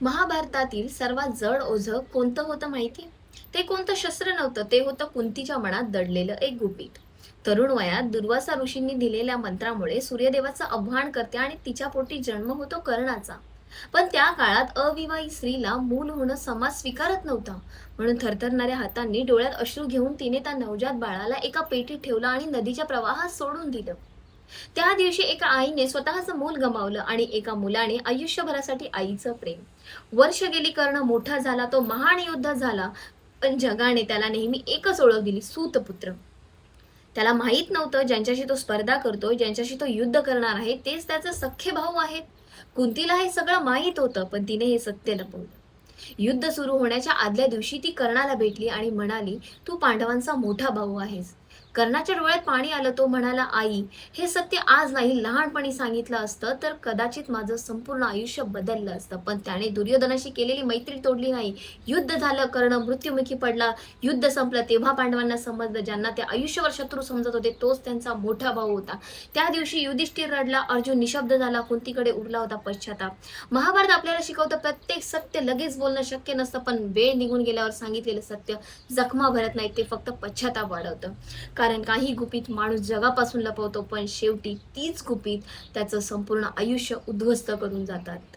महाभारतातील सर्वात जड ओझं कोणतं होतं माहिती? ते कोणतं शस्त्र नव्हतं, ते होतं कुंतीच्या मनात दडलेलं एक गुपित. तरुण वयात दुर्वासा ऋषींनी दिलेल्या मंत्रामुळे सूर्यदेवाचं आव्हान करते आणि तिच्या पोटी जन्म होतो कर्णाचा. पण त्या काळात अविवाहित स्त्रीला मूल होणं समाज स्वीकारत नव्हता. म्हणून थरथरणाऱ्या हातांनी डोळ्यात अश्रू घेऊन तिने त्या नवजात बाळाला एका पेटीत ठेवलं आणि नदीच्या प्रवाहात सोडून दिलं. त्या दिवशी एका आईने स्वतःचं मूल गमावलं आणि एका मुलाने आयुष्यभरासाठी आईचं प्रेम. वर्ष गेली, कर्ण मोठा झाला, तो महान योद्धा झाला. पण जगाने त्याला नेहमी एकच ओळख दिली, सूतपुत्र. त्याला माहित नव्हतं ज्यांच्याशी तो स्पर्धा करतोय, ज्यांच्याशी तो युद्ध करणार आहे, तेच त्याचे सख्खे भाऊ आहेत. कुंतीला हे सगळं माहित होतं, पण तिने हे सत्य लपवलं. युद्ध सुरू होण्याच्या आदल्या दिवशी ती कर्णाला भेटली आणि म्हणाली, तू पांडवांचा मोठा भाऊ आहेस. कर्णाच्या डोळ्यात पाणी आलं. तो म्हणाला, आई, हे सत्य आज नाही, लहानपणी सांगितलं असतं तर कदाचित माझं संपूर्ण आयुष्य बदललं असतं. पण त्याने दुर्योधनाशी केलेली मैत्री तोडली नाही. युद्ध झालं, कर्ण मृत्युमुखी पडला. युद्ध संपलं तेव्हा पांडवांना समजलं, ज्यांना ते आयुष्यभर शत्रू समजत होते तोच त्यांचा मोठा भाऊ होता. त्या दिवशी युधिष्ठिर रडला, अर्जुन निशब्द झाला, कुंतीकडे उरला होता पश्चाताप. महाभारत आपल्याला शिकवतं, प्रत्येक सत्य लगेच बोलणं शक्य नसतं, पण वेळ निघून गेल्यावर सांगितलेलं सत्य जखमा भरत नाही, ते फक्त पश्चाताप वाढवतं. कारण काही गुपित माणूस जगापासून लपवतो, पण शेवटी तीच गुपित त्याचं संपूर्ण आयुष्य उद्ध्वस्त करून जातात.